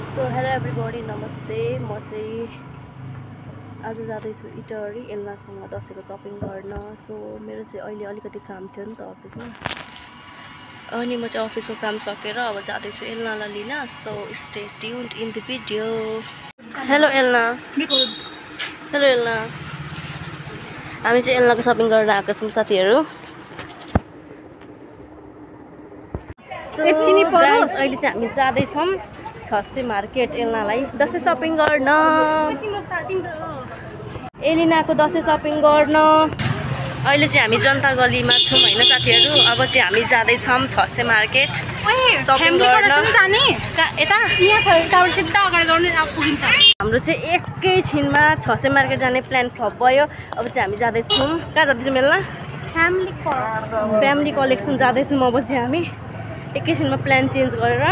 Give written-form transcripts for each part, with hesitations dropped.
So hello everybody नमस्ते। म चाहिँ आज जाँदैछु इटहरी एल्नासँग दसैँको सपिङ गर्न। सो मेरो चाहिँ अहिले अलिकति काम थियो नि त अफिसमा, अनि म चाहिँ अफिसको काम सकेर अब जाँदैछु एल्नालाई लिन। So stay tuned in the video. Hello Elna. Hello Elna. हामी चाहिँ एल्नाको सपिङ गर्न आएको छौँ साथीहरू। सो गाइस अहिले चाहिँ हामी जाँदैछौँ छसे मार्केट एल्नालाई दसैँ सपिङ गर्न, एलिनाको दसैँ सपिङ गर्न। अहिले चाहिँ हामी जनता गलीमा छौँ होइन साथीहरू। अब चाहिँ हामी जाँदैछौँ छसे मार्केट सपिङ गर्न। हाम्रो चाहिँ एकैछिनमा छसे मार्केट जाने प्लान फ्लप भयो। अब चाहिँ हामी जाँदैछौँ, कहाँ जाँदैछौँ मेलमा? फ्यामिली कलेक्सन जाँदैछौँ। अब चाहिँ हामी एकैछिनमा प्लान चेन्ज गरेर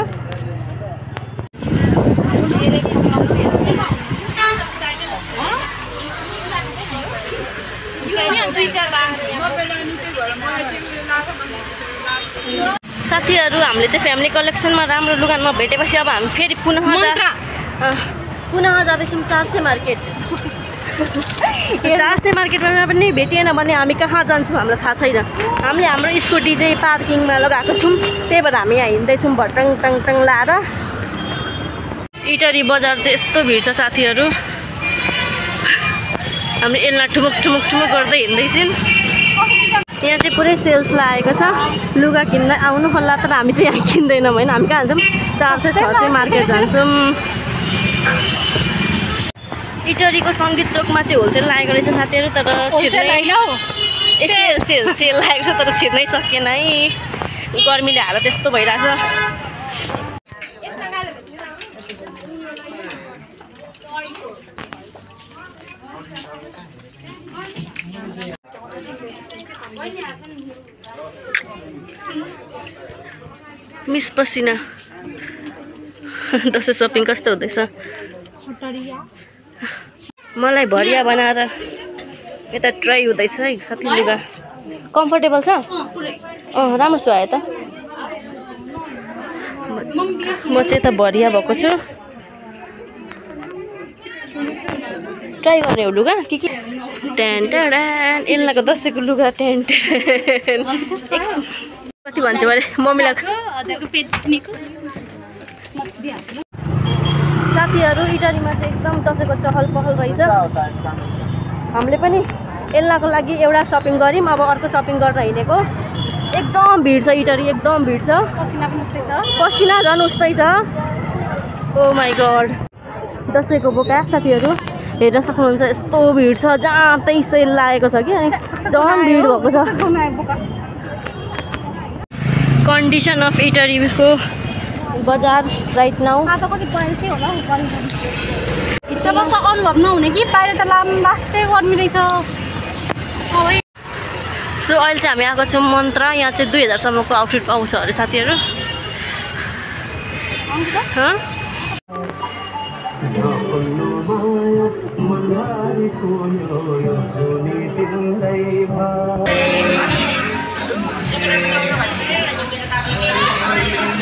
साथीहरू हामीले चाहिँ फ्यामिली कलेक्सनमा राम्रो लुगामा भेटेपछि अब हामी फेरि पुनः जाँदैछौँ चारसे मार्केट। चारसे मार्केटमा पनि भेटिएन भने हामी कहाँ जान्छौँ हामीलाई थाहा छैन। हामीले हाम्रो स्कुटी चाहिँ पार्किङमा लगाएको छौँ, त्यही भएर हामी यहाँ हिँड्दैछौँ भट्टाङ टङ टङ लाएर। इटहरी बजार चाहिँ यस्तो भिड छ साथीहरू। हामी एल्ना ठुमुक ठुमुक ठुमुक गर्दै हिँड्दैछौँ। यहाँ चाहिँ पुरै सेल्स लागेको छ, लुगा किन्न आउनु होला। तर हामी चाहिँ यहाँ किन्दैनौँ होइन, हामी कहाँ जान्छौँ? चारसे छसे मार्केट जान्छौँ। इटहरीको सङ्गीत चोकमा चाहिँ होलसेल लागेको रहेछ साथीहरू, तर सेल लागेको छ तर छिर्नै सकेन है। गर्मीले हालत त्यस्तो भइरहेछ। मिस पसिना दसैँ सपिङ कस्तो हुँदैछ? मलाई भरिया बनाएर यता ट्राई हुँदैछ है साथी। लुगा कम्फर्टेबल छ? राम्रो छ आयो त। म चाहिँ यता भरिया भएको छु। ट्राई गर्ने हो लुगा के टेन टेन एल्नाको दसैँको लुगा टेन टेन। कति भन्छ भने मम्मीलाई साथीहरू। इटहरीमा चाहिँ एकदम दसैँको चहल पहल रहेछ। हामीले पनि एल्नाको लागि एउटा सपिङ गऱ्यौँ, अब अर्को सपिङ गर्न हिँडेको। एकदम भिड छ इटहरी, एकदम भिड छ। पसिना झन् उस्तै छ। ओ माई गड। दसैँको बोका साथीहरू हेर्न सक्नुहुन्छ, यस्तो भिड छ। जहाँ त्यही सेल लागेको छ कि झन् भिड भएको छ। कन्डिसन अफ इटहरीको बजार राइट नाउ। अनुभव नहुने कि बाहिर त लास्टै गर्मी रहेछ। सो अहिले चाहिँ हामी आएको छौँ मन्त्रा। यहाँ चाहिँ 2000सम्मको आउटफिट पाउँछ अरे साथीहरू।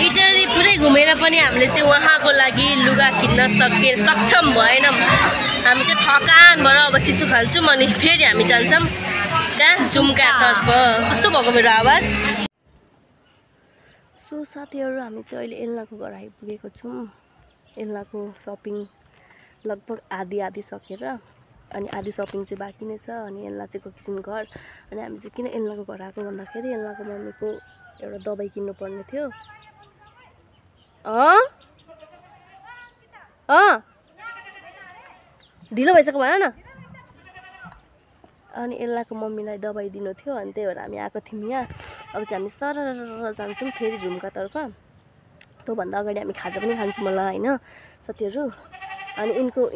इटहरी पुरै घुमेर पनि हामीले चाहिँ उहाँको लागि लुगा किन्न सक्षम भएनौँ। हामी चाहिँ थकान भएर अब चिसो खान्छौँ अनि फेरि हामी जान्छौँ कहाँ? जुम्कातर्फ। कस्तो भएको मेरो आवाज? सो साथीहरू हामी चाहिँ अहिले एल्नाको घर आइपुगेको छौँ। एल्नाको सपिङ लगभग आधी सकेर, अनि आधी सपिङ चाहिँ बाँकी नै छ। अनि एल्ना चाहिँ गएको छौँ घर। अनि हामी चाहिँ किन एल्नाको घर आएको भन्दाखेरि एल्नाको मम्मीको एउटा दबाई किन्नुपर्ने थियो। ढिलो भइसक्यो भन न। अनि एल्नाको मम्मीलाई दबाई दिनु थियो, अनि त्यही भएर हामी आएको थियौँ यहाँ। अब चाहिँ हामी सरर जान्छौँ फेरि झुम्कातर्फ। त्योभन्दा अगाडि हामी खाजा पनि खान्छौँ होला होइन साथीहरू। अनि इनको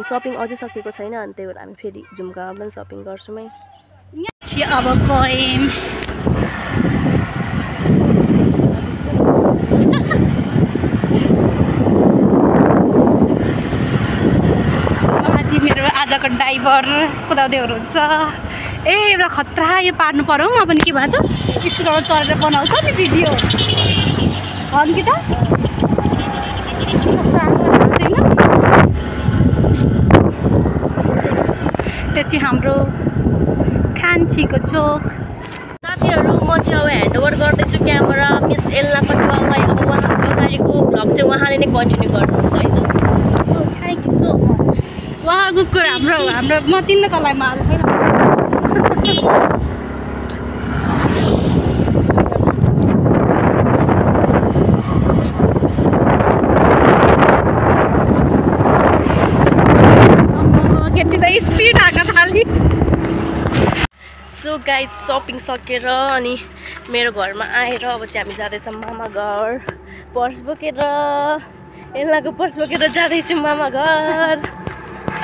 सपिङ अझै सकेको छैन, अनि त्यही भएर हामी फेरि झुम्कामा पनि सपिङ गर्छौँ है। अब मेरो आजको ड्राइभर कुदाउँदै हुनुहुन्छ। ए एउटा खतरा यो पार्नु पर्यो म पनि के भन त स्कुलबाट चढेर बनाउँछ नि भिडियो भन कि त त्यो चाहिँ हाम्रो कान्छीको चोक। साथीहरू म चाहिँ अब ह्यान्डओभर गर्दैछु क्यामेरा मिस एल्ना पटवाललाई। अब उहाँको अगाडिको भ्लग चाहिँ उहाँले नै कन्टिन्यू गर्नुहुन्छ है त। Thank you so much. उहाँको कुरा हाम्रो म तिन्न तलाई मार्छ छैन। स्पिड आएको थाली। सो गाइज सपिङ सकेर अनि मेरो घरमा आएर अब चाहिँ हामी जाँदैछौँ मामा घर। पर्स बोकेर एल्लाको पर्स बोकेर जाँदैछौँ मामा घर।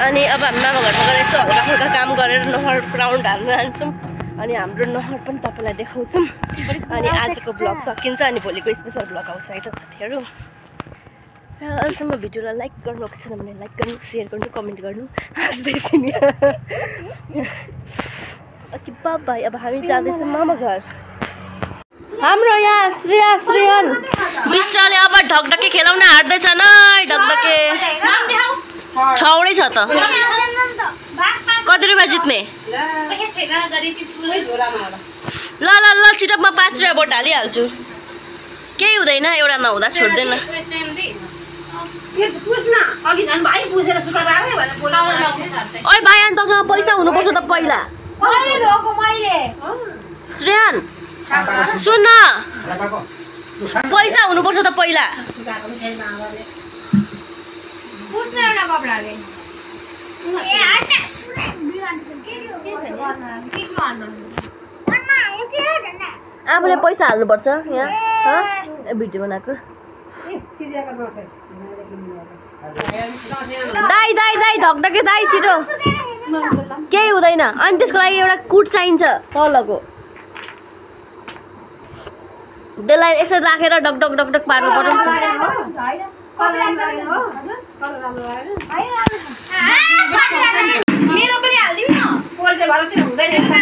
अनि अब हामी मामा घरमा गएर यसो हल्का फुल्का काम गरेर नहर राउन्ड हाल्न जान्छौँ। अनि हाम्रो नहर पनि तपाईँलाई देखाउँछौँ। अनि आजको ब्लग सकिन्छ अनि भोलिको स्पेसल ब्लग आउँछ है त साथीहरू। अहिलेसम्म भिडियोलाई लाइक गर्नुभएको छैन भने लाइक गर्नु, सेयर गर्नु, कमेन्ट गर्नु। हाँस्दैछु नि। Okay by. अब हामी जाँदैछौँ मामा घर। हाम्रो यहाँ श्रेयन बिस्टाले अब ढकढके खेलाउन हार्दैछन् है। ढकढके छौडै छ त। कति रुपियाँ जित्ने? ल ल ल छिटोमा 5 रुपियाँ बोट हालिहाल्छु। केही हुँदैन, एउटा नहुँदा छोड्दैन। ओइ भाइ अनि तँसँग पैसा हुनुपर्छ त पहिला। श्रेयन सुन न, पैसा हुनुपर्छ त पहिला। आफूले पैसा हाल्नुपर्छ यहाँ भिडियो बनाएको। दाई दाई दाई ढकढके दाई छिटो। केही हुँदैन। अनि त्यसको लागि एउटा कुट चाहिन्छ तलको। त्यसलाई यसो राखेर डकडक डकडक पार्नु पर्यो। मेरो पनि हाल्दिनु न। पोल्टे भरतिर हुँदैन यसमा।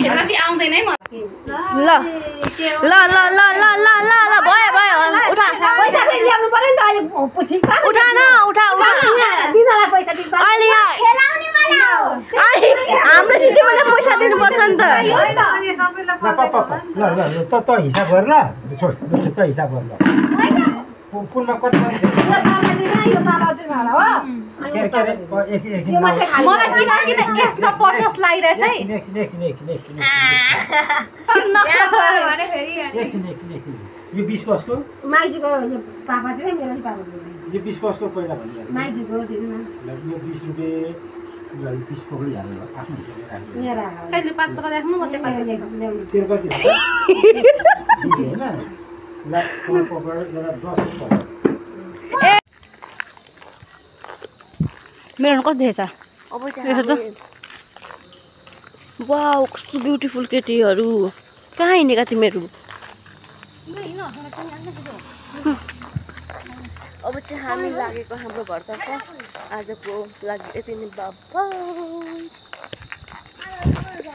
खेल्न चाहिँ आउँदैन है म। ल ल ल ल ल ल ल ल भयो भयो उठा। पैसा फेरि ल्याउनु पर्यो नि त अहिले पछि। उठा न उठा उठा। दिनलाई पैसा दिनु। अहिले खेलाउने वाला हो। हाम्रो दिदीले पैसा दिनुपर्छ नि त। ल त हिसाब गर ल। छोड त हिसाब गर ल। कुनमा कति पैसा? यो बाबा चाहिँ होला हो। मलाई किन यसमा 50 लागिरहेछ है। यो 20 कसको? माइजीको पापा चाहिँ मेरो पापा। यो 20 कसको पहिला भनिहाल्नु। माइजीको दिनमा यो 20 रुपैयाँ ल 30 पक्रिहाल्नु आफ्नो हिसाबले राख्नु। मेरा कहिले 5 तपाईँ राख्नु म त्यो पैसा दिन्छु। तेरो कति हो? 20 हैन? ल कोन पक्रेर एउटा 10 पक्रेर। मेरो कति देखेछ? अब चाहिँ वाउ कस्तो ब्युटिफुल केटीहरू। कहाँ हिँडेका तिमीहरू? अब चाहिँ हामी लागेको हाम्रो घरतर्फ। आजको लागि यति नै। बाइ।